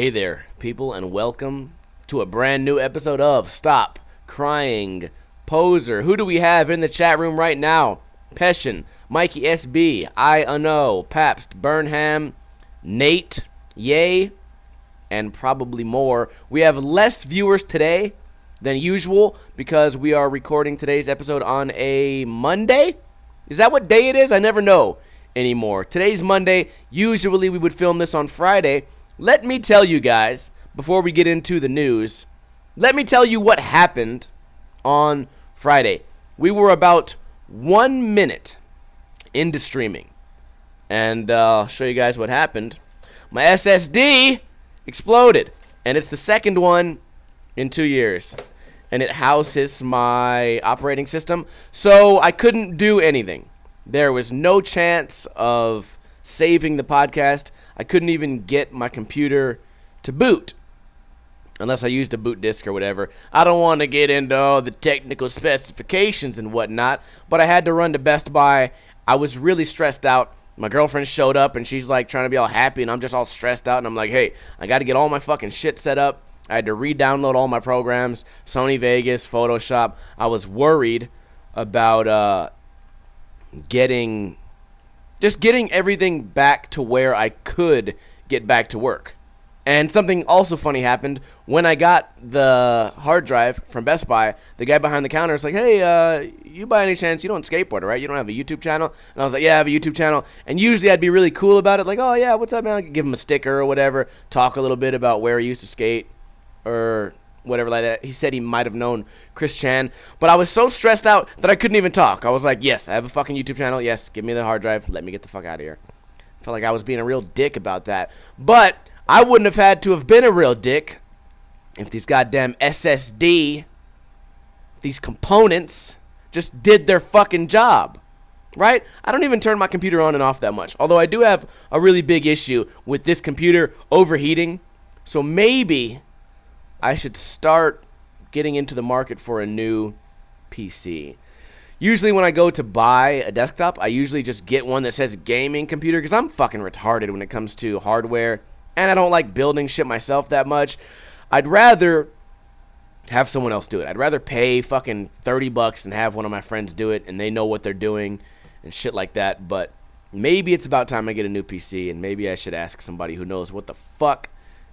Hey there, people, and welcome to a brand new episode of Stop Crying Poser. Who do we have in the chat room right now? Peshin, Mikey SB, I Unknow, Pabst, Burnham, Nate, Yay, and probably more. We have less viewers today than usual because we are recording today's episode on a Monday. Is that what day it is? I never know anymore. Today's Monday. Usually we would film this on Friday. Let me tell you guys, before we get into the news, let me tell you what happened on Friday. We were about 1 minute into streaming, and I'll show you guys what happened. My SSD exploded, and it's the second one in 2 years, and it houses my operating system, so I couldn't do anything. There was no chance of saving the podcast. I couldn't even get my computer to boot unless I used a boot disk or whatever. I don't want to get into all the technical specifications and whatnot, but I had to run to Best Buy. I was really stressed out. My girlfriend showed up, and she's like trying to be all happy, and I'm just all stressed out, and I'm like, hey, I got to get all my fucking shit set up. I had to re-download all my programs, Sony Vegas, Photoshop. I was worried about getting everything back to where I could get back to work. And something also funny happened. When I got the hard drive from Best Buy, the guy behind the counter was like, hey, you by any chance, you don't skateboard, right? You don't have a YouTube channel? And I was like, yeah, I have a YouTube channel. And usually I'd be really cool about it. Like, oh, yeah, what's up, man? I could give him a sticker or whatever, talk a little bit about where he used to skate or whatever like that. He said he might have known Chris Chan. But I was so stressed out that I couldn't even talk. I was like, yes, I have a fucking YouTube channel. Yes, give me the hard drive. Let me get the fuck out of here. I felt like I was being a real dick about that. But I wouldn't have had to have been a real dick if these goddamn SSD, these components, just did their fucking job, right? I don't even turn my computer on and off that much. Although I do have a really big issue with this computer overheating. So maybe I should start getting into the market for a new PC. Usually when I go to buy a desktop, I usually just get one that says gaming computer because I'm fucking retarded when it comes to hardware. And I don't like building shit myself that much. I'd rather have someone else do it. I'd rather pay fucking $30 and have one of my friends do it, and they know what they're doing and shit like that. But maybe it's about time I get a new PC, and maybe I should ask somebody who knows what the fuck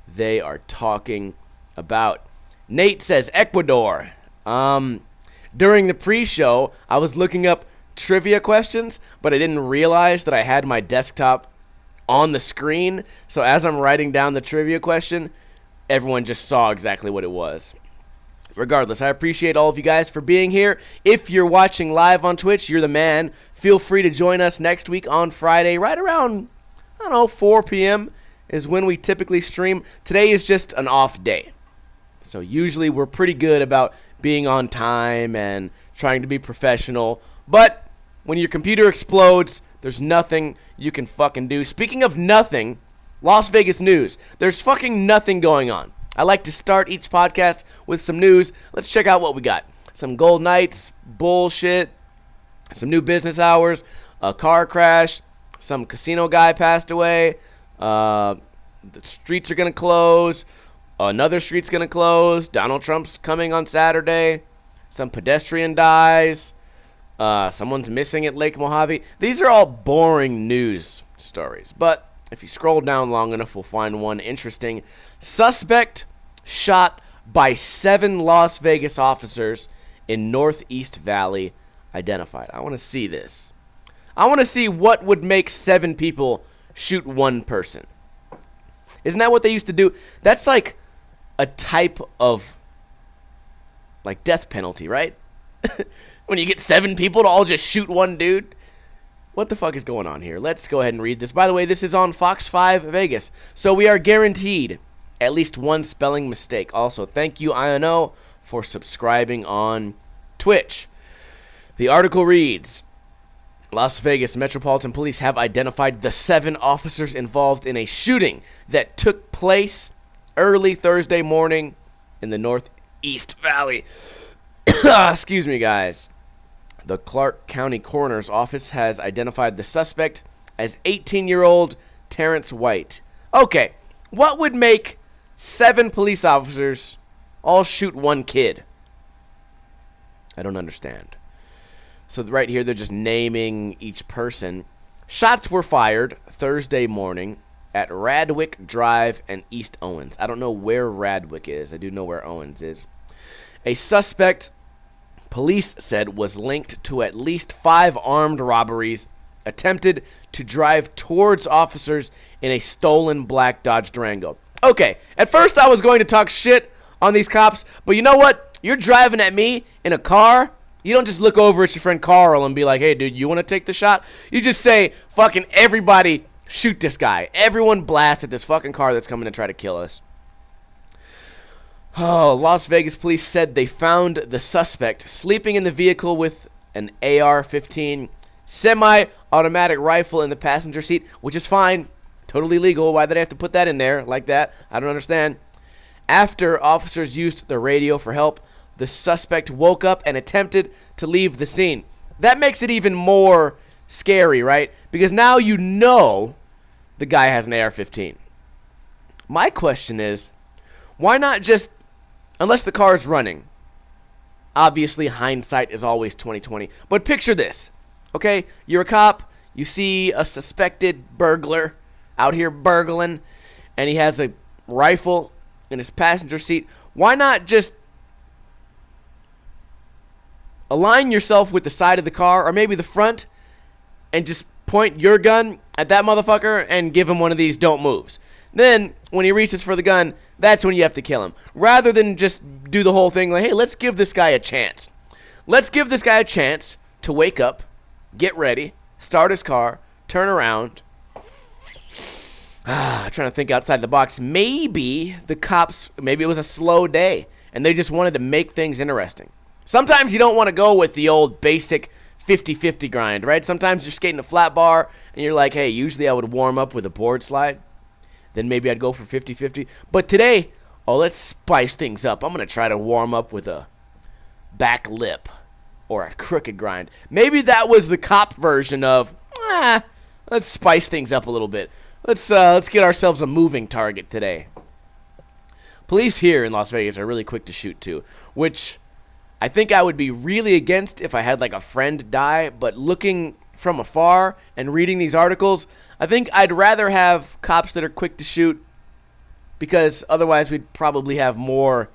they are talking about. Nate says Ecuador. During the pre-show, I was looking up trivia questions, but I didn't realize that I had my desktop on the screen. So as I'm writing down the trivia question, everyone just saw exactly what it was. Regardless, I appreciate all of you guys for being here. If you're watching live on Twitch, you're the man. Feel free to join us next week on Friday, right around, 4 p.m. is when we typically stream. Today is just an off day. So usually we're pretty good about being on time and trying to be professional. But when your computer explodes, there's nothing you can fucking do. Speaking of nothing, Las Vegas news. There's fucking nothing going on. I like to start each podcast with some news. Let's check out what we got. Some Gold Knights bullshit, some new business hours, a car crash, some casino guy passed away, the streets are going to close, another street's going to close, Donald Trump's coming on Saturday, some pedestrian dies, someone's missing at Lake Mojave. These are all boring news stories, but if you scroll down long enough, we'll find one interesting. Suspect shot by 7 Las Vegas officers in Northeast Valley identified. I want to see this. I want to see what would make 7 people shoot one person. Isn't that what they used to do? That's like a type of like death penalty, right? When you get 7 people to all just shoot one dude. What the fuck is going on here? Let's go ahead and read this. By the way, this is on Fox 5 Vegas. So we are guaranteed at least one spelling mistake. Also, thank you, INO, for subscribing on Twitch. The article reads, Las Vegas Metropolitan Police have identified the 7 officers involved in a shooting that took place early Thursday morning in the Northeast Valley. Excuse me, guys. The Clark County Coroner's Office has identified the suspect as 18-year-old Terrence White. Okay, what would make 7 police officers all shoot one kid. I don't understand. So right here, they're just naming each person. Shots were fired Thursday morning at Radwick Drive and East Owens. I don't know where Radwick is. I do know where Owens is. A suspect, police said, was linked to at least 5 armed robberies attempted to drive towards officers in a stolen black Dodge Durango. Okay, at first I was going to talk shit on these cops, but you know what? You're driving at me in a car. You don't just look over at your friend Carl and be like, hey, dude, you want to take the shot? You just say, fucking everybody shoot this guy. Everyone blast at this fucking car that's coming to try to kill us. Oh, Las Vegas police said they found the suspect sleeping in the vehicle with an AR-15 semi-automatic rifle in the passenger seat, which is fine. Totally legal. Why did they have to put that in there like that? I don't understand. After officers used the radio for help, the suspect woke up and attempted to leave the scene. That makes it even more scary, right? Because now you know the guy has an AR-15. My question is, why not just, unless the car is running, obviously hindsight is always 20/20, but picture this, okay? You're a cop, you see a suspected burglar out here burgling, and he has a rifle in his passenger seat. Why not just align yourself with the side of the car, or maybe the front, and just point your gun at that motherfucker and give him one of these don't moves. Then, when he reaches for the gun, that's when you have to kill him. Rather than just do the whole thing like, hey, let's give this guy a chance. Let's give this guy a chance to wake up, get ready, start his car, turn around. Trying to think outside the box. Maybe the cops, maybe it was a slow day, and they just wanted to make things interesting. Sometimes you don't want to go with the old basic 50-50 grind, right? Sometimes you're skating a flat bar, and you're like, hey, usually I would warm up with a board slide. Then maybe I'd go for 50-50. But today, let's spice things up. I'm going to try to warm up with a back lip or a crooked grind. Maybe that was the cop version of, let's spice things up a little bit. Let's get ourselves a moving target today. Police here in Las Vegas are really quick to shoot too, which I think I would be really against if I had like a friend die, but looking from afar and reading these articles, I think I'd rather have cops that are quick to shoot, because otherwise we'd probably have more,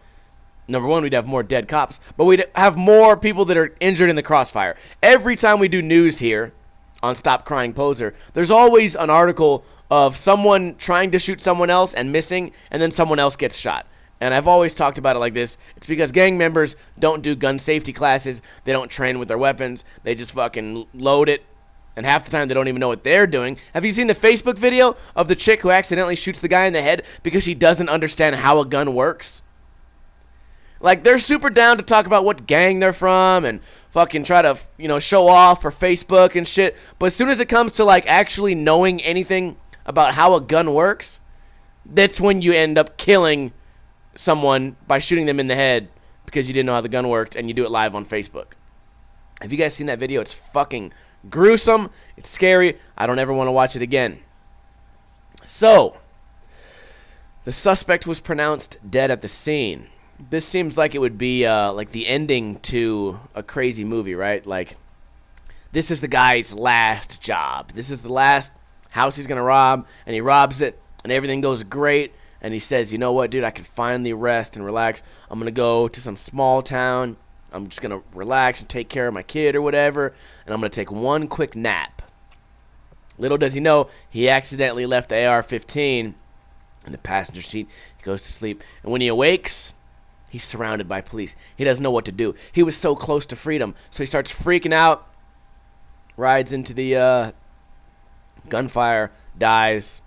number one, we'd have more dead cops, but we'd have more people that are injured in the crossfire. Every time we do news here on Stop Crying Poser, there's always an article of someone trying to shoot someone else and missing, and then someone else gets shot. And I've always talked about it like this. It's because gang members don't do gun safety classes. They don't train with their weapons. They just fucking load it. And half the time they don't even know what they're doing. Have you seen the Facebook video of the chick who accidentally shoots the guy in the head because she doesn't understand how a gun works? Like, they're super down to talk about what gang they're from and fucking try to, show off for Facebook and shit. But as soon as it comes to, like, actually knowing anything about how a gun works, that's when you end up killing someone by shooting them in the head because you didn't know how the gun worked, and you do it live on Facebook. Have you guys seen that video? It's fucking gruesome. It's scary. I don't ever want to watch it again. So, the suspect was pronounced dead at the scene. This seems like it would be like the ending to a crazy movie, right? Like, this is the guy's last job. This is the last house he's going to rob, and he robs it, and everything goes great. And he says, you know what, dude, I can finally rest and relax. I'm going to go to some small town. I'm just going to relax and take care of my kid or whatever. And I'm going to take one quick nap. Little does he know, he accidentally left the AR-15 in the passenger seat. He goes to sleep. And when he awakes, he's surrounded by police. He doesn't know what to do. He was so close to freedom. So he starts freaking out, rides into the gunfire, dies.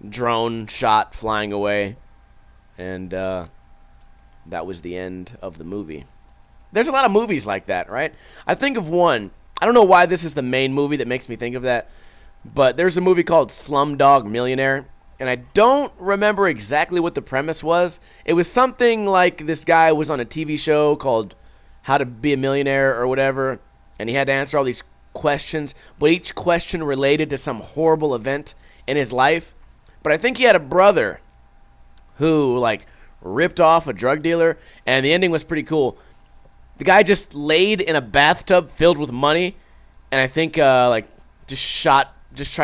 Drone shot flying away, and that was the end of the movie. There's a lot of movies like that, right? I think of one. I don't know why this is the main movie that makes me think of that, but there's a movie called Slumdog Millionaire, and I don't remember exactly what the premise was. It was something like this guy was on a TV show called How to Be a Millionaire or whatever, and he had to answer all these questions, but each question related to some horrible event in his life. But I think he had a brother who, like, ripped off a drug dealer, and the ending was pretty cool. The guy just laid in a bathtub filled with money, and I think, just tried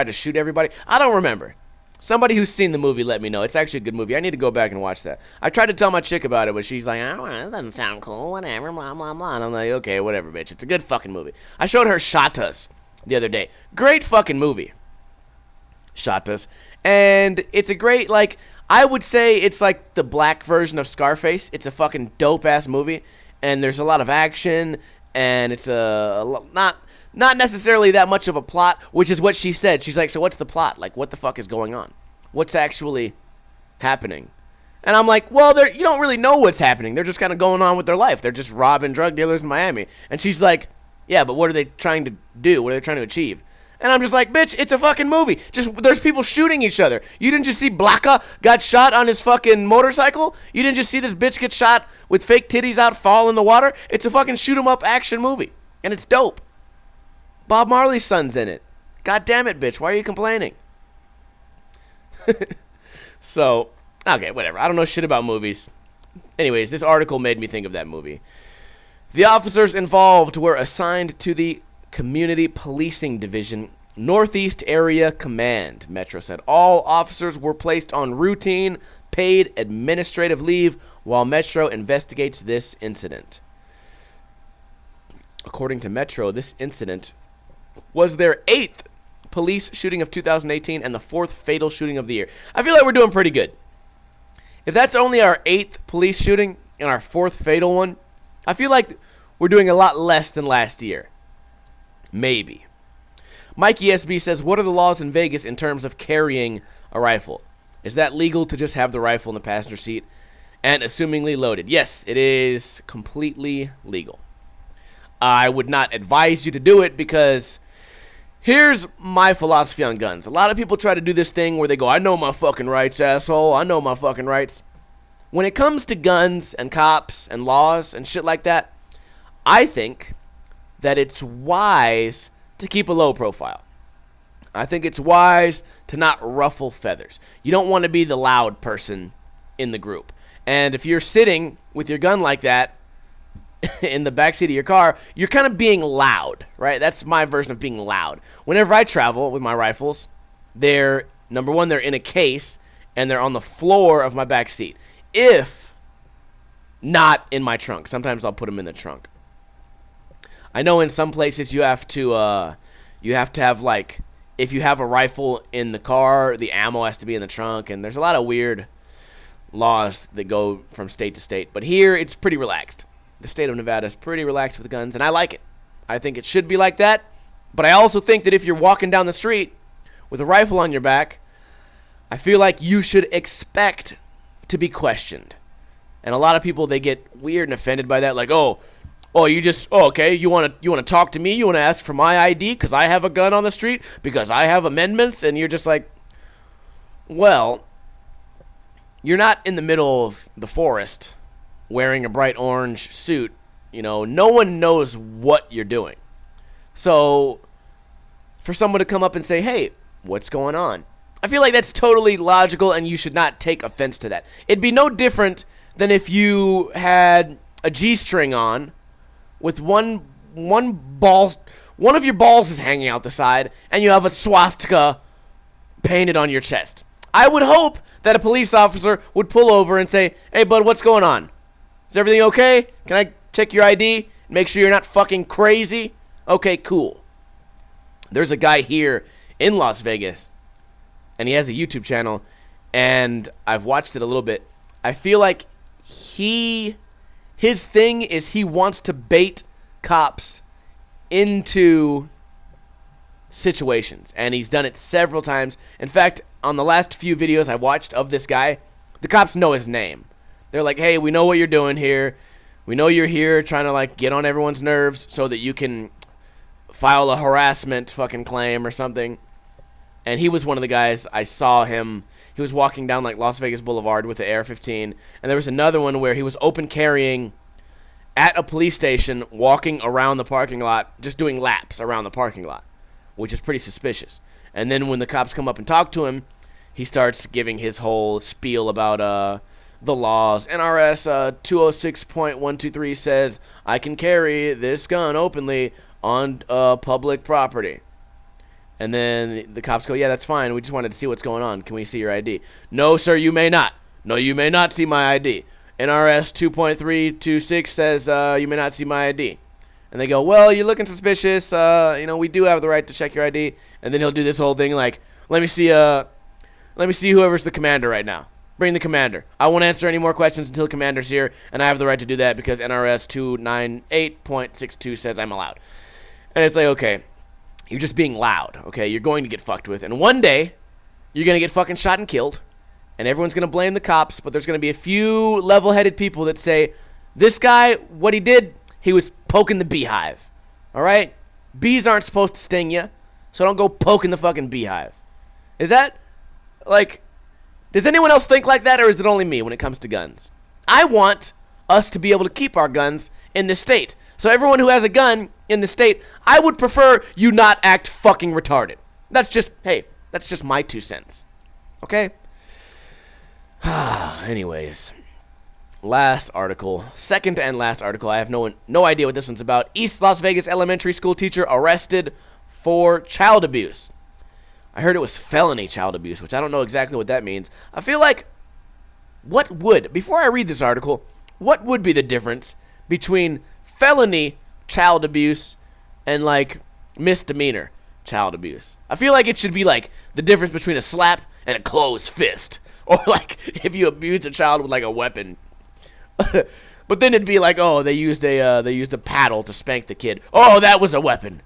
to shoot everybody. I don't remember. Somebody who's seen the movie let me know. It's actually a good movie. I need to go back and watch that. I tried to tell my chick about it, but she's like, oh, that doesn't sound cool, whatever, blah, blah, blah. And I'm like, okay, whatever, bitch. It's a good fucking movie. I showed her Shatas the other day. Great fucking movie. Shatas. And it's a great, like, I would say it's like the black version of Scarface. It's a fucking dope-ass movie, and there's a lot of action, and it's not necessarily that much of a plot, which is what she said. She's like, so what's the plot? Like, what the fuck is going on? What's actually happening? And I'm like, well, you don't really know what's happening. They're just kind of going on with their life. They're just robbing drug dealers in Miami. And she's like, yeah, but what are they trying to do? What are they trying to achieve? And I'm just like, bitch, it's a fucking movie. There's people shooting each other. You didn't just see Blaka got shot on his fucking motorcycle? You didn't just see this bitch get shot with fake titties out, fall in the water? It's a fucking shoot-'em-up action movie. And it's dope. Bob Marley's son's in it. God damn it, bitch. Why are you complaining? So, okay, whatever. I don't know shit about movies. Anyways, this article made me think of that movie. The officers involved were assigned to the Community Policing Division, Northeast Area Command, Metro said. All officers were placed on routine, paid administrative leave while Metro investigates this incident. According to Metro, this incident was their 8th police shooting of 2018 and the 4th fatal shooting of the year. I feel like we're doing pretty good. If that's only our 8th police shooting and our 4th fatal one, I feel like we're doing a lot less than last year. Maybe. Mikey SB says, what are the laws in Vegas in terms of carrying a rifle? Is that legal to just have the rifle in the passenger seat and assumingly loaded? Yes, it is completely legal. I would not advise you to do it because here's my philosophy on guns. A lot of people try to do this thing where they go, I know my fucking rights, asshole. I know my fucking rights. When it comes to guns and cops and laws and shit like that, I think that it's wise to keep a low profile. I think it's wise to not ruffle feathers. You don't want to be the loud person in the group. And if you're sitting with your gun like that in the backseat of your car, you're kind of being loud, right? That's my version of being loud. Whenever I travel with my rifles, they're, number one, they're in a case, and they're on the floor of my backseat. If not in my trunk. Sometimes I'll put them in the trunk. I know in some places you have to have, like, if you have a rifle in the car, the ammo has to be in the trunk, and there's a lot of weird laws that go from state to state. But here, it's pretty relaxed. The state of Nevada is pretty relaxed with guns, and I like it. I think it should be like that, but I also think that if you're walking down the street with a rifle on your back, I feel like you should expect to be questioned. And a lot of people, they get weird and offended by that, like, okay, you want to talk to me? You want to ask for my ID because I have a gun on the street? Because I have amendments? And you're just like, well, you're not in the middle of the forest wearing a bright orange suit. You know, no one knows what you're doing. So for someone to come up and say, hey, what's going on? I feel like that's totally logical, and you should not take offense to that. It'd be no different than if you had a G-string on with one of your balls is hanging out the side, and you have a swastika painted on your chest. I would hope that a police officer would pull over and say, hey, bud, what's going on? Is everything okay? Can I check your ID? Make sure you're not fucking crazy? Okay, cool. There's a guy here in Las Vegas, and he has a YouTube channel, and I've watched it a little bit. I feel like his thing is he wants to bait cops into situations, and he's done it several times. In fact, on the last few videos I watched of this guy, the cops know his name. They're like, hey, we know what you're doing here. We know you're here trying to, like, get on everyone's nerves so that you can file a harassment fucking claim or something. And he was one of the guys. I saw him. He was walking down, like, Las Vegas Boulevard with the AR-15. And there was another one where he was open carrying at a police station, walking around the parking lot, just doing laps around the parking lot, which is pretty suspicious. And then when the cops come up and talk to him, he starts giving his whole spiel about the laws. NRS 206.123 says, I can carry this gun openly on public property. And then the cops go, yeah, that's fine. We just wanted to see what's going on. Can we see your ID? No, sir, you may not. No, you may not see my ID. NRS 2.326 says you may not see my ID. And they go, well, you're looking suspicious. We do have the right to check your ID. And then he'll do this whole thing like, let me see whoever's the commander right now. Bring the commander. I won't answer any more questions until the commander's here, and I have the right to do that because NRS 298.62 says I'm allowed. And it's like, okay, you're just being loud, okay? You're going to get fucked with. And one day, you're going to get fucking shot and killed, and everyone's going to blame the cops, but there's going to be a few level-headed people that say, this guy, what he did, he was poking the beehive, all right? Bees aren't supposed to sting you, so don't go poking the fucking beehive. Is that, like... Does anyone else think like that, or is it only me when it comes to guns? I want us to be able to keep our guns in this state. So everyone who has a gun in the state, I would prefer you not act fucking retarded. That's just my 2 cents. Okay? Anyways. Last article. Second and last article. I have no idea what this one's about. East Las Vegas elementary school teacher arrested for child abuse. I heard it was felony child abuse, which I don't know exactly what that means. I feel like, before I read this article, what would be the difference between felony child abuse and, like, misdemeanor child abuse? I feel like it should be, like, the difference between a slap and a closed fist. Or, like, if you abuse a child with, like, a weapon. But then it'd be like, oh, they used a paddle to spank the kid. Oh, that was a weapon.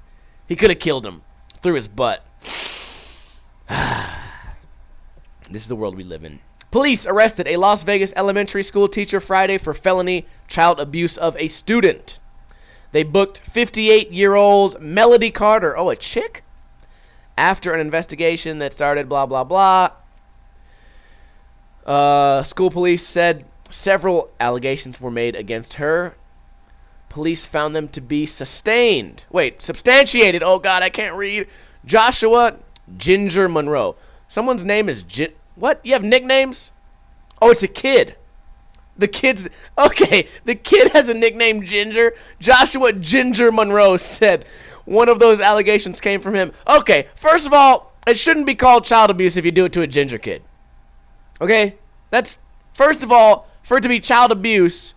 He could have killed him through his butt. This is the world we live in. Police arrested a Las Vegas elementary school teacher Friday for felony child abuse of a student. They booked 58-year-old Melody Carter. Oh, a chick? After an investigation that started blah, blah, blah. School police said several allegations were made against her. Police found them to be substantiated. Oh, God, I can't read. Joshua Ginger Monroe. Someone's name is what? You have nicknames? Oh, it's a kid. The kid has a nickname, Ginger. Joshua Ginger Monroe said one of those allegations came from him. Okay, first of all, it shouldn't be called child abuse if you do it to a ginger kid. Okay? That's, first of all, for it to be child abuse,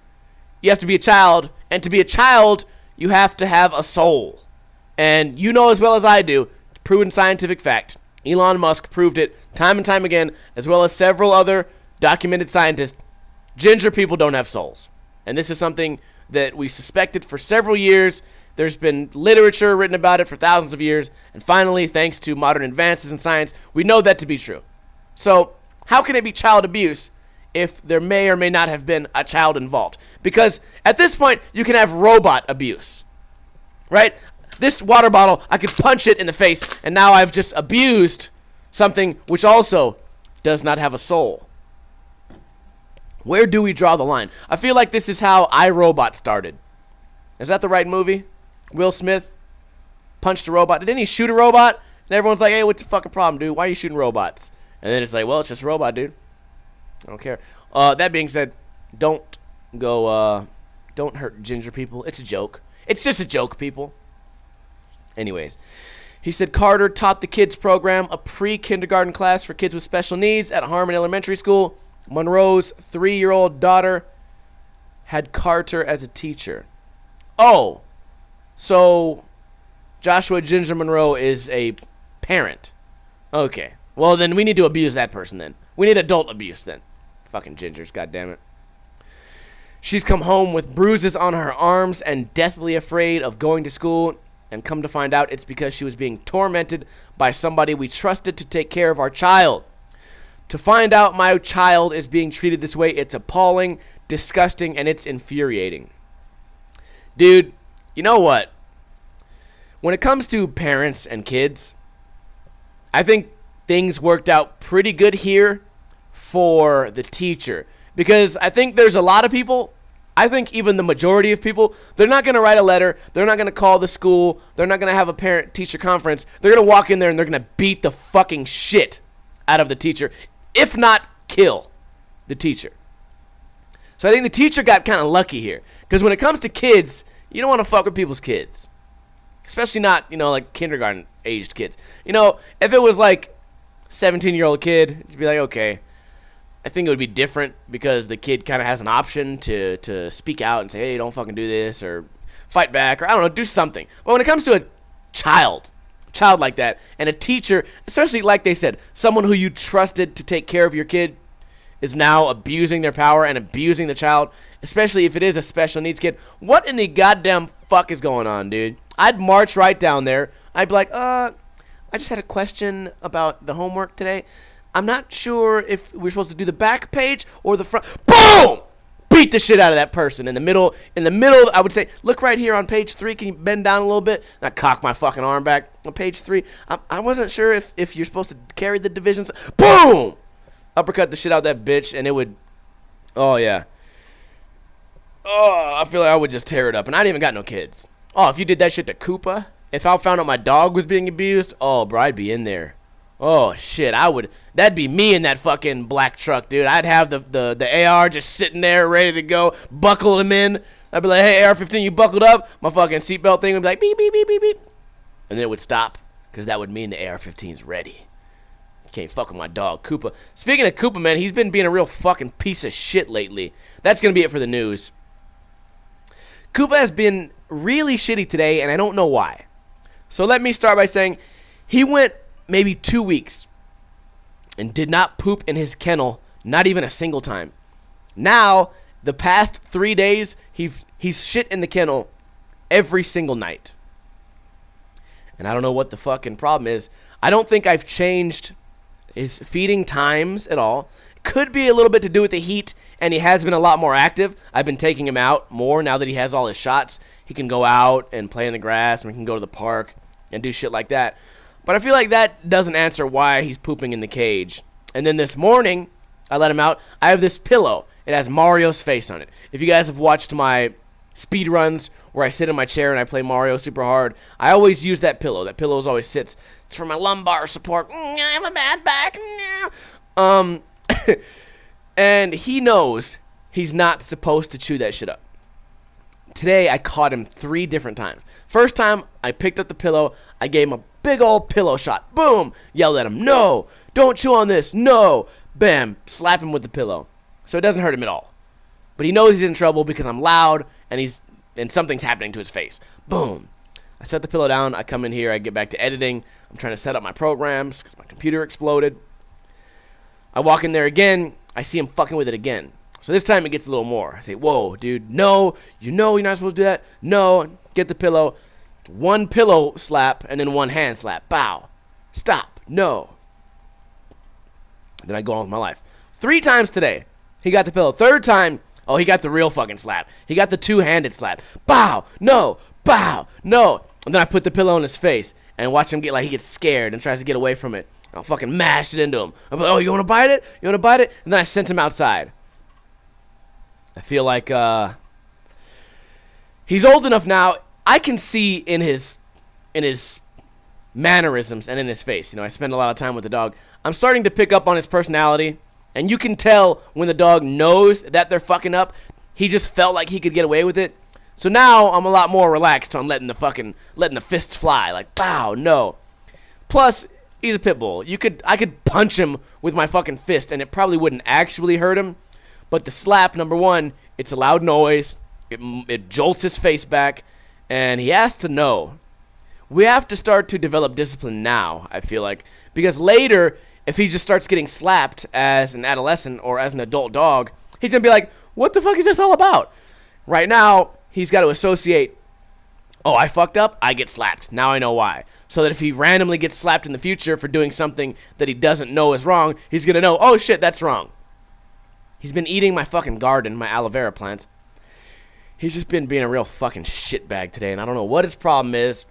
you have to be a child. And to be a child, you have to have a soul. And you know as well as I do, proven scientific fact. Elon Musk proved it time and time again, as well as several other documented scientists. Ginger people don't have souls. And this is something that we suspected for several years. There's been literature written about it for thousands of years. And finally, thanks to modern advances in science, we know that to be true. So, how can it be child abuse if there may or may not have been a child involved? Because at this point, you can have robot abuse. Right? This water bottle, I could punch it in the face, and now I've just abused something which also does not have a soul. Where do we draw the line? I feel like this is how iRobot started. Is that the right movie? Will Smith punched a robot. Didn't he shoot a robot? And everyone's like, hey, what's the fucking problem, dude? Why are you shooting robots? And then it's like, well, it's just a robot, dude. I don't care. That being said, don't hurt ginger people. It's a joke. It's just a joke, people. Anyways, he said Carter taught the kids program, a pre-kindergarten class for kids with special needs at Harmon Elementary School. Monroe's 3-year-old daughter had Carter as a teacher. Oh, so Joshua Ginger Monroe is a parent. Okay, well then we need to abuse that person then. We need adult abuse then. Fucking gingers, goddammit. She's come home with bruises on her arms and deathly afraid of going to school. And come to find out, it's because she was being tormented by somebody we trusted to take care of our child. To find out my child is being treated this way, it's appalling, disgusting, and it's infuriating. Dude, you know what? When it comes to parents and kids, I think things worked out pretty good here for the teacher. Because I think there's a lot of people, I think even the majority of people, they're not going to write a letter. They're not going to call the school. They're not going to have a parent-teacher conference. They're going to walk in there and they're going to beat the fucking shit out of the teacher, if not kill the teacher. So I think the teacher got kind of lucky here. Because when it comes to kids, you don't want to fuck with people's kids. Especially not, like kindergarten-aged kids. If it was like 17-year-old kid, you'd be like, okay. I think it would be different because the kid kind of has an option to speak out and say, hey, don't fucking do this, or fight back, or I don't know, do something. But when it comes to a child like that, and a teacher, especially like they said, someone who you trusted to take care of your kid, is now abusing their power and abusing the child, especially if it is a special needs kid. What in the goddamn fuck is going on, dude? I'd march right down there. I'd be like, I just had a question about the homework today. I'm not sure if we're supposed to do the back page or the front. Boom! Beat the shit out of that person. In the middle, I would say, look right here on page 3. Can you bend down a little bit? And I cock my fucking arm back on page 3. I wasn't sure if you're supposed to carry the divisions. Boom! Uppercut the shit out of that bitch, and it would, oh, yeah. Oh, I feel like I would just tear it up, and I ain't even got no kids. Oh, if you did that shit to Koopa, if I found out my dog was being abused, oh, bro, I'd be in there. Oh, shit, that'd be me in that fucking black truck, dude. I'd have the AR just sitting there ready to go, buckle him in. I'd be like, hey, AR-15, you buckled up? My fucking seatbelt thing would be like, beep, beep, beep, beep, beep. And then it would stop, because that would mean the AR-15's ready. You can't fuck with my dog, Koopa. Speaking of Koopa, man, he's been being a real fucking piece of shit lately. That's going to be it for the news. Koopa has been really shitty today, and I don't know why. So let me start by saying he went maybe 2 weeks and did not poop in his kennel, not even a single time. Now, the past 3 days, he's shit in the kennel every single night. And I don't know what the fucking problem is. I don't think I've changed his feeding times at all. Could be a little bit to do with the heat, and he has been a lot more active. I've been taking him out more now that he has all his shots. He can go out and play in the grass, and we can go to the park and do shit like that. But I feel like that doesn't answer why he's pooping in the cage. And then this morning, I let him out. I have this pillow. It has Mario's face on it. If you guys have watched my speed runs where I sit in my chair and I play Mario super hard, I always use that pillow. That pillow always sits. It's for my lumbar support. I have a bad back. And he knows he's not supposed to chew that shit up. Today, I caught him 3 different times. First time, I picked up the pillow. I gave him a big old pillow shot. Boom! Yelled at him, no! Don't chew on this! No! Bam! Slap him with the pillow. So it doesn't hurt him at all. But he knows he's in trouble because I'm loud and something's happening to his face. Boom! I set the pillow down. I come in here. I get back to editing. I'm trying to set up my programs because my computer exploded. I walk in there again. I see him fucking with it again. So this time it gets a little more. I say, whoa, dude, no, you know you're not supposed to do that. No, get the pillow. 1 pillow slap and then 1 hand slap. Bow. Stop. No. Then I go on with my life. 3 times today, he got the pillow. 3rd time, oh, he got the real fucking slap. He got the 2-handed slap. Bow. No. Bow. No. And then I put the pillow on his face and watch him get like he gets scared and tries to get away from it. I'll fucking mash it into him. I'm like, oh, you want to bite it? You want to bite it? And then I sent him outside. I feel like he's old enough now. I can see in his mannerisms and in his face. I spend a lot of time with the dog. I'm starting to pick up on his personality, and you can tell when the dog knows that they're fucking up. He just felt like he could get away with it. So now I'm a lot more relaxed on letting the fists fly. Like, bow, no. Plus, he's a pit bull. I could punch him with my fucking fist, and it probably wouldn't actually hurt him. But the slap, number 1, it's a loud noise. It jolts his face back, and he has to know. We have to start to develop discipline now, I feel like. Because later, if he just starts getting slapped as an adolescent or as an adult dog, he's going to be like, what the fuck is this all about? Right now, he's got to associate, oh, I fucked up, I get slapped. Now I know why. So that if he randomly gets slapped in the future for doing something that he doesn't know is wrong, he's going to know, oh shit, that's wrong. He's been eating my fucking garden, my aloe vera plants. He's just been being a real fucking shitbag today, and I don't know what his problem is.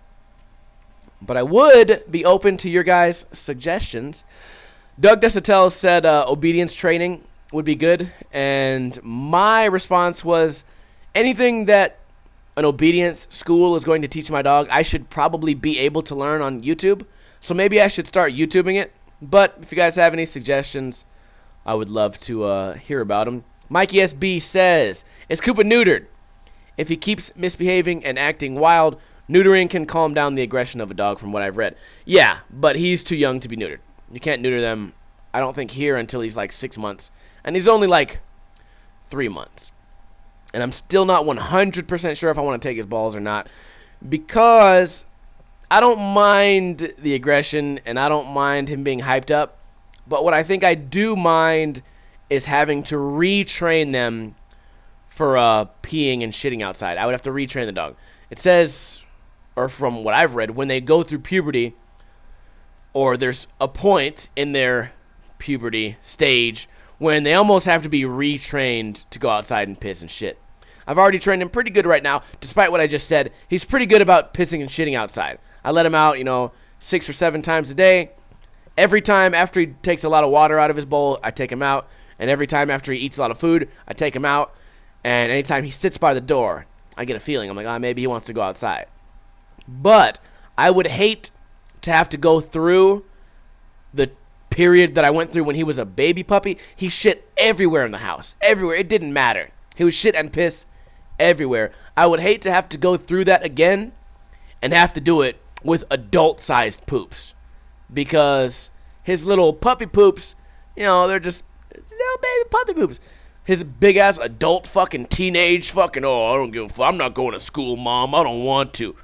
But I would be open to your guys' suggestions. Doug Desatel said obedience training would be good, and my response was anything that an obedience school is going to teach my dog, I should probably be able to learn on YouTube. So maybe I should start YouTubing it. But if you guys have any suggestions, I would love to hear about them. Mikey SB says, is Koopa neutered? If he keeps misbehaving and acting wild, neutering can calm down the aggression of a dog from what I've read. Yeah, but he's too young to be neutered. You can't neuter them, I don't think, here until he's like 6 months. And he's only like 3 months. And I'm still not 100% sure if I want to take his balls or not. Because I don't mind the aggression and I don't mind him being hyped up. But what I think I do mind is having to retrain them for peeing and shitting outside. I would have to retrain the dog. It says, or from what I've read, when they go through puberty, or there's a point in their puberty stage when they almost have to be retrained to go outside and piss and shit. I've already trained him pretty good right now, despite what I just said. He's pretty good about pissing and shitting outside. I let him out, 6 or 7 times a day. Every time after he takes a lot of water out of his bowl, I take him out. And every time after he eats a lot of food, I take him out. And anytime he sits by the door, I get a feeling. I'm like, maybe he wants to go outside. But I would hate to have to go through the period that I went through when he was a baby puppy. He shit everywhere in the house. Everywhere. It didn't matter. He would shit and piss everywhere. I would hate to have to go through that again and have to do it with adult-sized poops. Because his little puppy poops, they're just little baby puppy poops. His big-ass adult fucking teenage fucking, I don't give a fuck. I'm not going to school, Mom. I don't want to.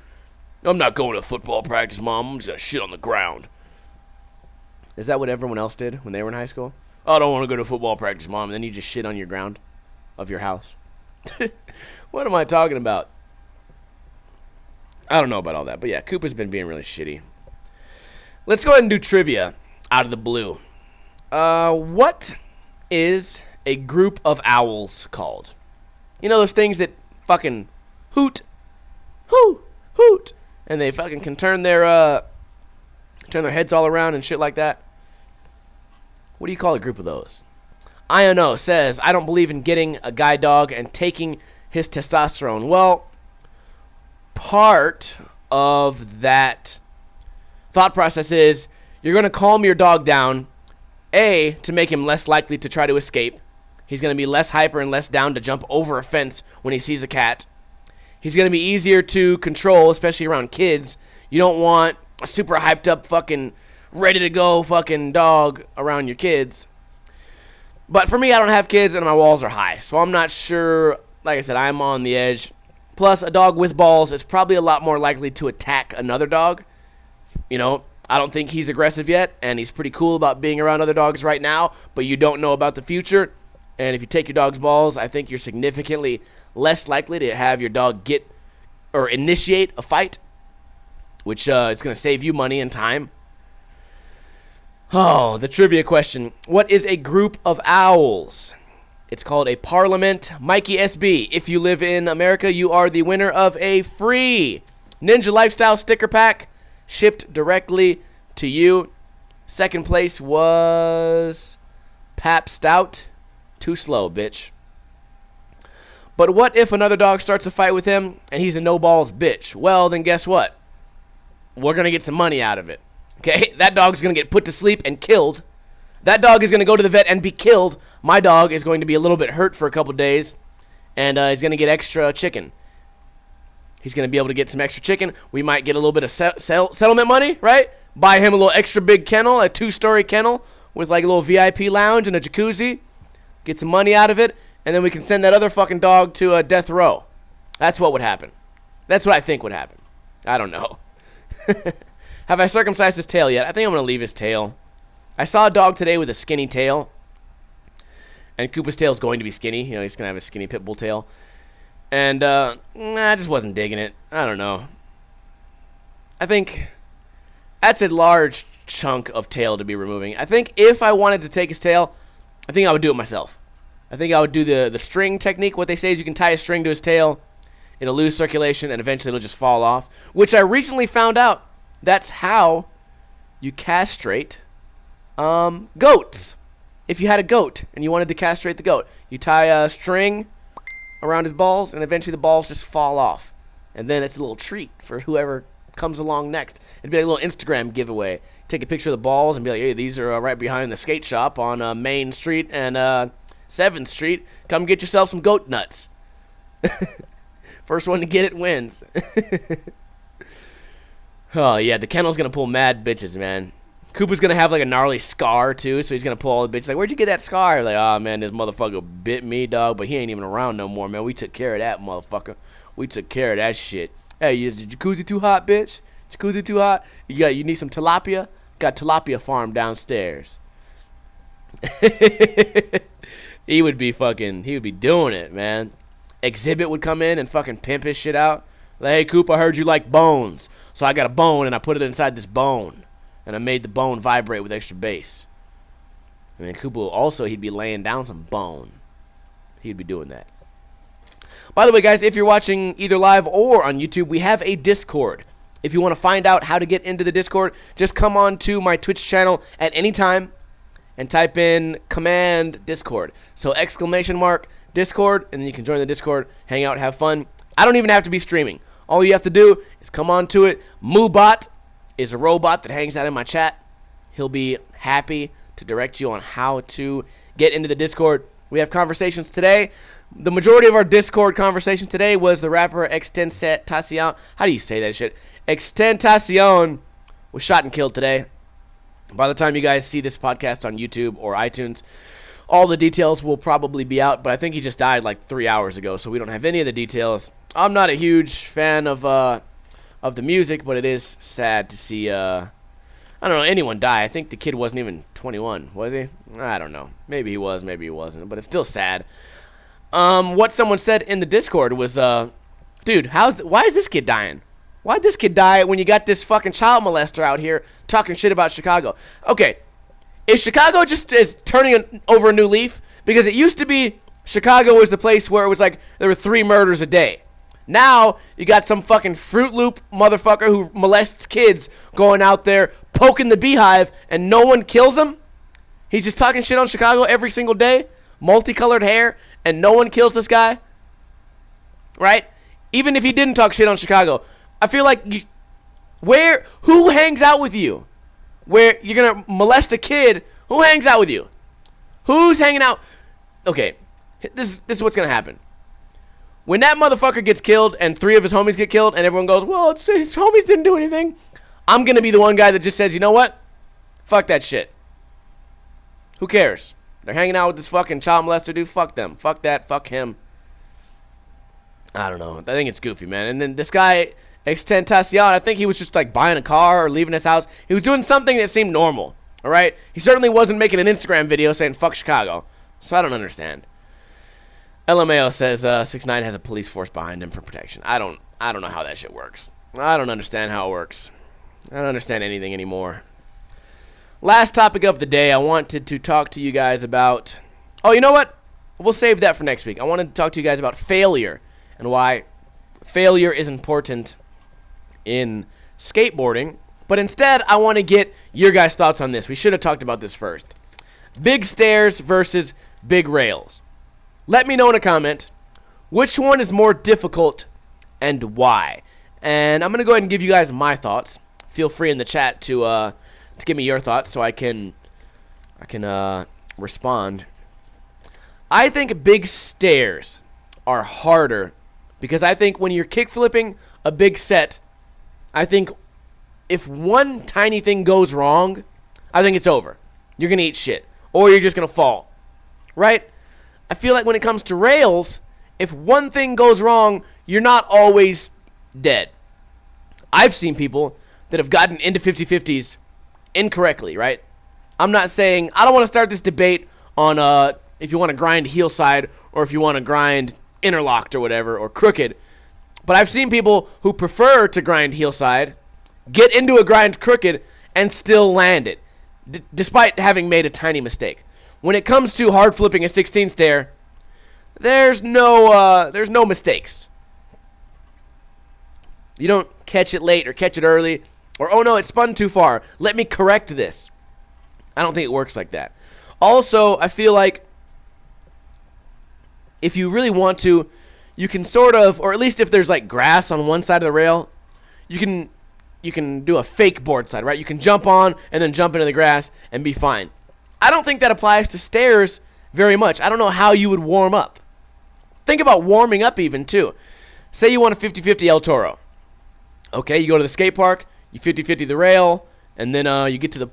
I'm not going to football practice, Mom. I'm just going to shit on the ground. Is that what everyone else did when they were in high school? I don't want to go to football practice, Mom. And then you just shit on your ground of your house. What am I talking about? I don't know about all that. But yeah, Koopa's been being really shitty. Let's go ahead and do trivia out of the blue. What is a group of owls called? Those things that fucking hoot, hoot, and they fucking can turn their heads all around and shit like that. What do you call a group of those? INO says, I don't believe in getting a guide dog and taking his testosterone. Well, part of that thought process is you're going to calm your dog down, A, to make him less likely to try to escape. He's going to be less hyper and less down to jump over a fence when he sees a cat. He's going to be easier to control, especially around kids. You don't want a super hyped up fucking ready to go fucking dog around your kids. But for me, I don't have kids and my walls are high. So I'm not sure. Like I said, I'm on the edge. Plus, a dog with balls is probably a lot more likely to attack another dog. I don't think he's aggressive yet, and he's pretty cool about being around other dogs right now, but you don't know about the future. And if you take your dog's balls, I think you're significantly less likely to have your dog get or initiate a fight, which is going to save you money and time. Oh, the trivia question. What is a group of owls? It's called a parliament. Mikey SB, if you live in America, you are the winner of a free NinjaLifestyle sticker pack shipped directly to you. Second place was Pap Stout. Too slow, bitch. But what if another dog starts a fight with him and he's a no-balls bitch? Well, then guess what? We're going to get some money out of it. Okay? That dog's going to get put to sleep and killed. That dog is going to go to the vet and be killed. My dog is going to be a little bit hurt for a couple days, and he's going to get extra chicken. He's going to be able to get some extra chicken. We might get a little bit of settlement money, right? Buy him a little extra big kennel, a 2-story kennel with like a little VIP lounge and a jacuzzi. Get some money out of it, and then we can send that other fucking dog to a death row. That's what would happen. That's what I think would happen. I don't know. Have I circumcised his tail yet? I think I'm going to leave his tail. I saw a dog today with a skinny tail. And Koopa's tail is going to be skinny. He's going to have a skinny pit bull tail. And I just wasn't digging it. I don't know. I think that's a large chunk of tail to be removing. I think if I wanted to take his tail, I think I would do it myself. I think I would do the string technique. What they say is you can tie a string to his tail. It'll lose circulation, and eventually it'll just fall off. Which I recently found out that's how you castrate goats. If you had a goat and you wanted to castrate the goat, you tie a string around his balls, and eventually the balls just fall off. And then it's a little treat for whoever comes along next. It'd be like a little Instagram giveaway. Take a picture of the balls and be like, hey, these are right behind the skate shop on Main Street and 7th Street. Come get yourself some goat nuts. First one to get it wins. Oh, yeah, the kennel's going to pull mad bitches, man. Koopa's going to have, like, a gnarly scar, too, so he's going to pull all the bitches. Like, where'd you get that scar? Like, oh, man, this motherfucker bit me, dog, but he ain't even around no more, man. We took care of that, motherfucker. We took care of that shit. Hey, is the jacuzzi too hot, bitch? Jacuzzi too hot? You need some tilapia? Got tilapia farm downstairs. He would be doing it, man. Exhibit would come in and fucking pimp his shit out. Like, hey, Coop, I heard you like bones. So I got a bone, and I put it inside this bone. And I made the bone vibrate with extra bass. And then Coop he'd be laying down some bone. He'd be doing that. By the way, guys, if you're watching either live or on YouTube, we have a Discord. If you want to find out how to get into the Discord, just come on to my Twitch channel at any time and type in command Discord. So ! Discord, and then you can join the Discord, hang out, have fun. I don't even have to be streaming. All you have to do is come on to it. Moobot is a robot that hangs out in my chat. He'll be happy to direct you on how to get into the Discord. We have conversations today. The majority of our Discord conversation today was the rapper Extentacion. How do you say that shit? Extentacion was shot and killed today. By the time you guys see this podcast on YouTube or iTunes, all the details will probably be out, but I think he just died like 3 hours ago, so we don't have any of the details. I'm not a huge fan of the music, but it is sad to see, I don't know, anyone die. I think the kid wasn't even 21, was he? I don't know. Maybe he was, maybe he wasn't, but it's still sad. What someone said in the Discord was, dude, why is this kid dying? Why'd this kid die when you got this fucking child molester out here talking shit about Chicago? Okay, is Chicago just turning over a new leaf? Because it used to be Chicago was the place where it was like there were 3 murders a day. Now you got some fucking Fruit Loop motherfucker who molests kids going out there poking the beehive and no one kills him? He's just talking shit on Chicago every single day? Multicolored hair and no one kills this guy? Right? Even if he didn't talk shit on Chicago, I feel like who hangs out with you? Where you're going to molest a kid, who hangs out with you? Who's hanging out? Okay, this is what's going to happen. When that motherfucker gets killed and 3 of his homies get killed and everyone goes, well, his homies didn't do anything, I'm going to be the one guy that just says, you know what? Fuck that shit. Who cares? They're hanging out with this fucking child molester dude. Fuck them. Fuck that. Fuck him. I don't know. I think it's goofy, man. And then this guy, Extentacion, I think he was just like buying a car or leaving his house. He was doing something that seemed normal. All right? He certainly wasn't making an Instagram video saying fuck Chicago. So I don't understand. LMAO says 6ix9ine has a police force behind him for protection. I don't know how that shit works. I don't understand how it works. I don't understand anything anymore. Last topic of the day, I wanted to talk to you guys about... Oh, you know what? We'll save that for next week. I wanted to talk to you guys about failure and why failure is important in skateboarding. But instead, I want to get your guys' thoughts on this. We should have talked about this first. Big stairs versus big rails. Let me know in a comment which one is more difficult and why. And I'm going to go ahead and give you guys my thoughts. Feel free in the chat to give me your thoughts so I can respond. I think big stairs are harder because I think when you're kick flipping a big set, I think if one tiny thing goes wrong, I think it's over. You're going to eat shit or you're just going to fall. Right? I feel like when it comes to rails, if one thing goes wrong, you're not always dead. I've seen people that have gotten into 50-50s incorrectly, right? I'm not saying, I don't want to start this debate on if you want to grind heel side or if you want to grind interlocked or whatever or crooked. But I've seen people who prefer to grind heel side get into a grind crooked and still land it, despite having made a tiny mistake. When it comes to hard flipping a 16 stair, there's no mistakes. You don't catch it late or catch it early or, oh no, it spun too far. Let me correct this. I don't think it works like that. Also, I feel like if you really want to, you can sort of, or at least if there's like grass on one side of the rail, you can do a fake board slide, right? You can jump on and then jump into the grass and be fine. I don't think that applies to stairs very much. I don't know how you would warm up. Think about warming up even, too. Say you want a 50-50 El Toro. Okay, you go to the skate park, you 50-50 the rail, and then you get to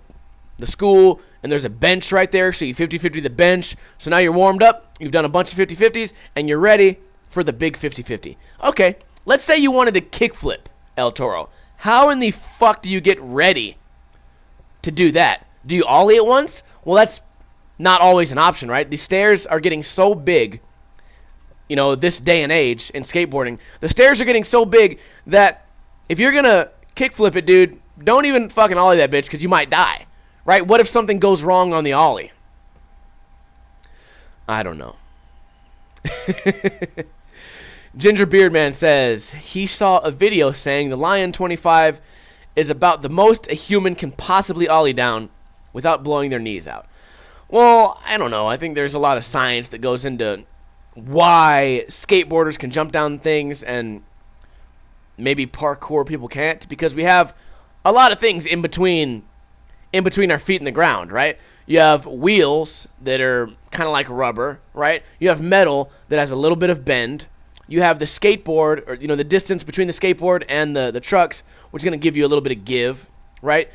the school, and there's a bench right there, so you 50-50 the bench. So now you're warmed up, you've done a bunch of 50-50s, and you're ready for the big 50-50. Okay, let's say you wanted to kickflip El Toro. How in the fuck do you get ready to do that? Do you ollie at once? Well, that's not always an option, right? The stairs are getting so big, you know, this day and age in skateboarding. The stairs are getting so big that if you're going to kickflip it, dude, don't even fucking ollie that bitch because you might die, right? What if something goes wrong on the ollie? I don't know. Ginger Beard Man says he saw a video saying the Lion 25 is about the most a human can possibly ollie down without blowing their knees out. Well, I don't know. I think there's a lot of science that goes into why skateboarders can jump down things and maybe parkour people can't, because we have a lot of things in between our feet and the ground, right? You have wheels that are kind of like rubber, right? You have metal that has a little bit of bend. You have the skateboard, or, you know, the distance between the skateboard and the trucks, which is going to give you a little bit of give, right?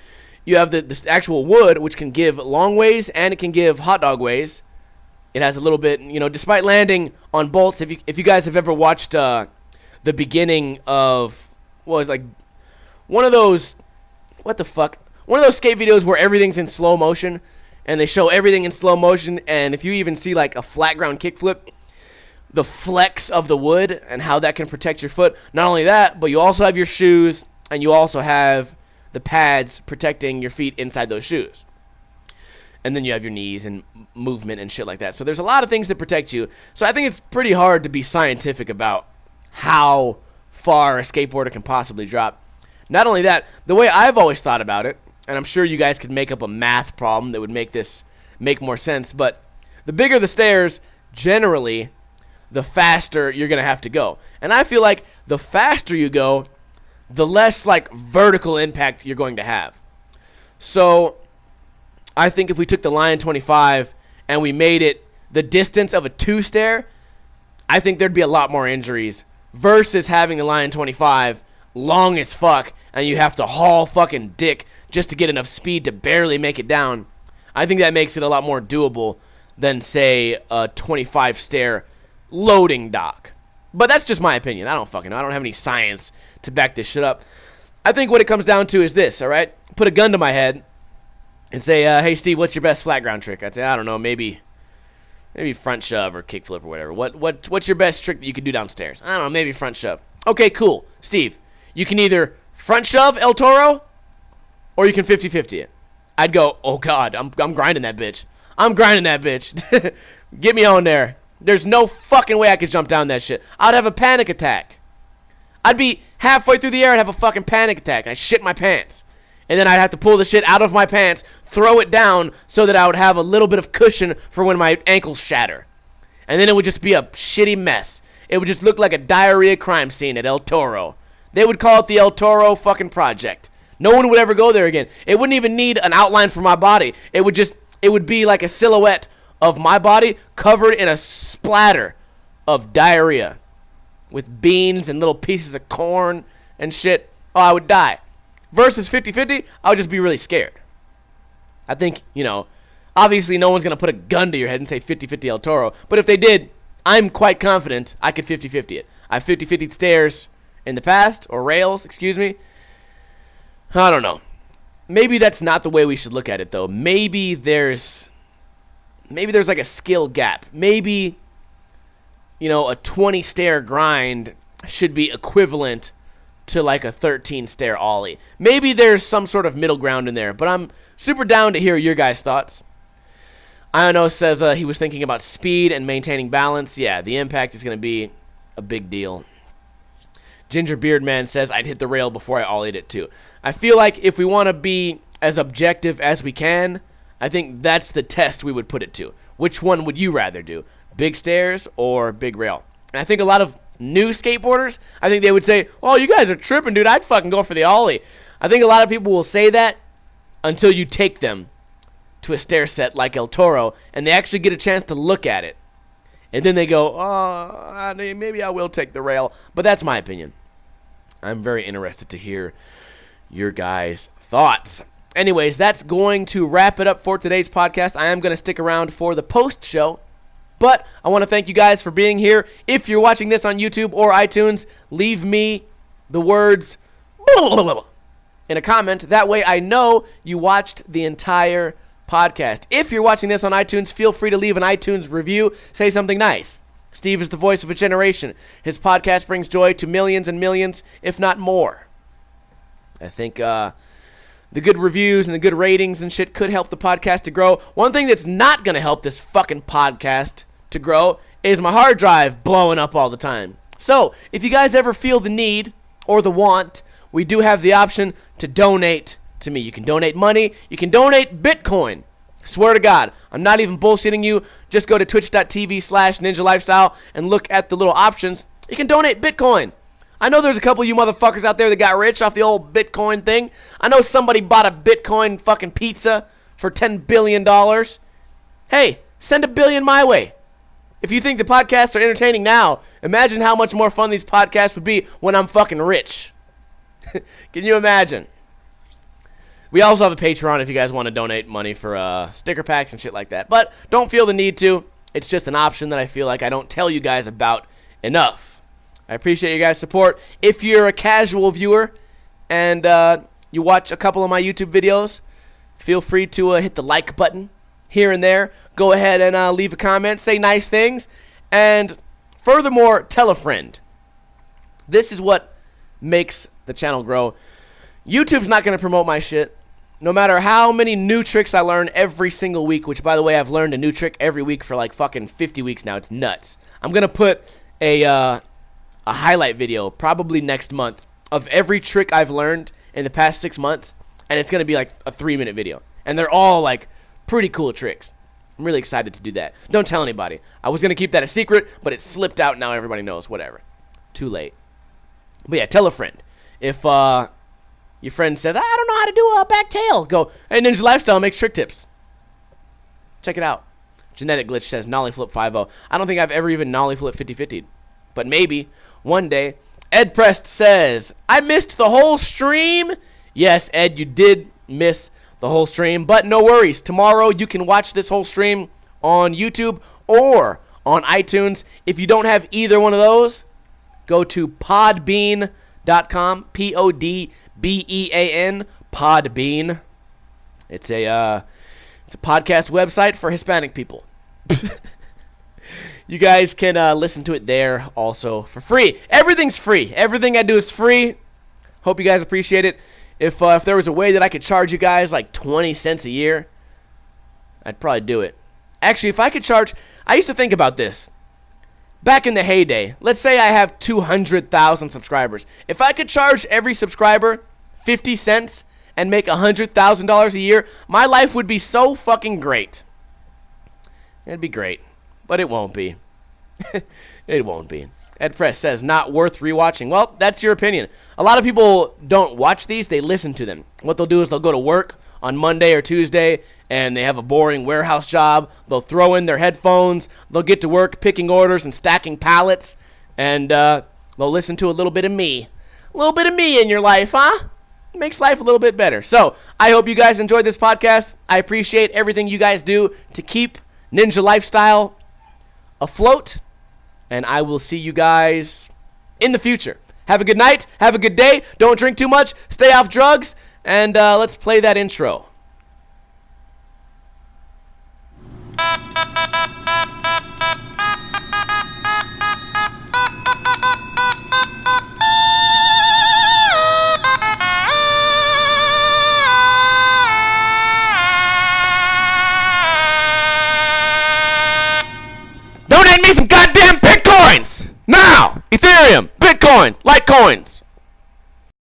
You have the actual wood, which can give long ways and it can give hot dog ways. It has a little bit, you know, despite landing on bolts. If you guys have ever watched the beginning of, what was like one of those, what the fuck? One of those skate videos where everything's in slow motion and they show everything in slow motion, and if you even see like a flat ground kickflip, the flex of the wood and how that can protect your foot. Not only that, but you also have your shoes and you also have the pads protecting your feet inside those shoes. And then you have your knees and movement and shit like that. So there's a lot of things that protect you. So I think it's pretty hard to be scientific about how far a skateboarder can possibly drop. Not only that, the way I've always thought about it, and I'm sure you guys could make up a math problem that would make this make more sense, but the bigger the stairs, generally, the faster you're going to have to go. And I feel like the faster you go, the less like vertical impact you're going to have. So I think if we took the Lion 25 and we made it the distance of a 2-stair, I think there'd be a lot more injuries versus having the Lion 25 long as fuck and you have to haul fucking dick just to get enough speed to barely make it down. I think that makes it a lot more doable than, say, a 25-stair loading dock. But that's just my opinion. I don't fucking know. I don't have any science to back this shit up. I think what it comes down to is this, all right? Put a gun to my head and say, hey, Steve, what's your best flat ground trick? I'd say, I don't know, maybe front shove or kickflip or whatever. What's your best trick that you could do downstairs? I don't know, maybe front shove. Okay, cool. Steve, you can either front shove El Toro or you can 50-50 it. I'd go, oh, God, I'm grinding that bitch. I'm grinding that bitch. Get me on there. There's no fucking way I could jump down that shit. I'd have a panic attack. I'd be halfway through the air and have a fucking panic attack. I'd shit my pants. And then I'd have to pull the shit out of my pants, throw it down so that I would have a little bit of cushion for when my ankles shatter. And then it would just be a shitty mess. It would just look like a diarrhea crime scene at El Toro. They would call it the El Toro fucking project. No one would ever go there again. It wouldn't even need an outline for my body. It would be like a silhouette of my body covered in a splatter of diarrhea with beans and little pieces of corn and shit. Oh, I would die. Versus 50-50, I would just be really scared. I think, you know, obviously no one's going to put a gun to your head and say 50-50 El Toro. But if they did, I'm quite confident I could 50-50 it. I've 50-50'd stairs in the past, or rails, excuse me. I don't know. Maybe that's not the way we should look at it, though. Maybe there's like a skill gap. Maybe, you know, a 20-stair grind should be equivalent to like a 13-stair ollie. Maybe there's some sort of middle ground in there, but I'm super down to hear your guys' thoughts. I know says he was thinking about speed and maintaining balance. Yeah, the impact is going to be a big deal. Ginger Beard Man says I'd hit the rail before I ollied it too. I feel like if we want to be as objective as we can, I think that's the test we would put it to. Which one would you rather do? Big stairs or big rail? And I think a lot of new skateboarders, I think they would say, oh, you guys are tripping, dude. I'd fucking go for the ollie. I think a lot of people will say that until you take them to a stair set like El Toro and they actually get a chance to look at it. And then they go, oh, maybe I will take the rail. But that's my opinion. I'm very interested to hear your guys' thoughts. Anyways, that's going to wrap it up for today's podcast. I am going to stick around for the post show. But I want to thank you guys for being here. If you're watching this on YouTube or iTunes, leave me the words in a comment. That way I know you watched the entire podcast. If you're watching this on iTunes, feel free to leave an iTunes review. Say something nice. Steve is the voice of a generation. His podcast brings joy to millions and millions, if not more. I think the good reviews and the good ratings and shit could help the podcast to grow. One thing that's not going to help this fucking podcast to grow is my hard drive blowing up all the time. So, if you guys ever feel the need or the want, we do have the option to donate to me. You can donate money. You can donate Bitcoin. Swear to God, I'm not even bullshitting you. Just go to twitch.tv/NinjaLifestyle and look at the little options. You can donate Bitcoin. I know there's a couple of you motherfuckers out there that got rich off the old Bitcoin thing. I know somebody bought a Bitcoin fucking pizza for $10 billion. Hey, send $1 billion my way. If you think the podcasts are entertaining now, imagine how much more fun these podcasts would be when I'm fucking rich. Can you imagine? We also have a Patreon if you guys want to donate money for sticker packs and shit like that. But don't feel the need to. It's just an option that I feel like I don't tell you guys about enough. I appreciate you guys' support. If you're a casual viewer and you watch a couple of my YouTube videos, feel free to hit the like button here and there. Go ahead and leave a comment. Say nice things. And furthermore, tell a friend. This is what makes the channel grow. YouTube's not going to promote my shit. No matter how many new tricks I learn every single week, which, by the way, I've learned a new trick every week for like fucking 50 weeks now. It's nuts. I'm going to put a highlight video probably next month of every trick I've learned in the past 6 months, and it's going to be like a 3-minute video. And they're all like pretty cool tricks. I'm really excited to do that. Don't tell anybody. I was going to keep that a secret, but it slipped out. Now everybody knows. Whatever. Too late. But yeah, tell a friend. If your friend says, I don't know how to do a back tail, go, hey, NinjaLifestyle makes trick tips. Check it out. Genetic Glitch says nollie flip 5-0. I don't think I've ever even nollie flip 50-50. But maybe one day. Ed Prest says, I missed the whole stream. Yes, Ed, you did miss the whole stream. But no worries. Tomorrow you can watch this whole stream on YouTube or on iTunes. If you don't have either one of those, go to podbean.com. Podbean. Podbean. It's a podcast website for Hispanic people. You guys can listen to it there also for free. Everything's free. Everything I do is free. Hope you guys appreciate it. If there was a way that I could charge you guys like 20 cents a year, I'd probably do it. Actually, if I could charge, I used to think about this. Back in the heyday, let's say I have 200,000 subscribers. If I could charge every subscriber 50 cents and make $100,000 a year, my life would be so fucking great. It'd be great, but it won't be. It won't be. Ed Press says, not worth rewatching. Well, that's your opinion. A lot of people don't watch these, they listen to them. What they'll do is they'll go to work on Monday or Tuesday, and they have a boring warehouse job. They'll throw in their headphones. They'll get to work picking orders and stacking pallets, and they'll listen to a little bit of me. A little bit of me in your life, huh? Makes life a little bit better. So I hope you guys enjoyed this podcast. I appreciate everything you guys do to keep NinjaLifestyle afloat, and I will see you guys in the future. Have a good night. Have a good day. Don't drink too much. Stay off drugs. And let's play that intro. Donate me some goddamn Bitcoins! Now! Ethereum, Bitcoin, Litecoins.